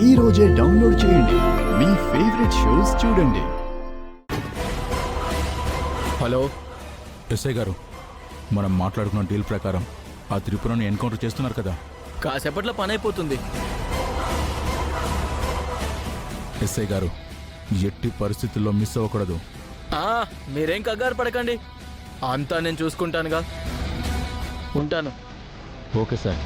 ఈ రోజే డౌన్లోడ్ చేయండి. మీ ఫేవరెట్ షోస్ చూడండి. హలో ఎస్ఐ గారు, మనం మాట్లాడుకున్న డీల్ ప్రకారం ఆ త్రిపురను ఎన్కౌంటర్ చేస్తున్నారు కదా. కాసేపట్లో పని అయిపోతుంది. ఎస్ఐ గారు, ఎట్టి పరిస్థితుల్లో మిస్ అవ్వకూడదు. మీరేం కంగారు పడకండి, అంతా నేను చూసుకుంటానుగా. ఉంటాను. Okay sir.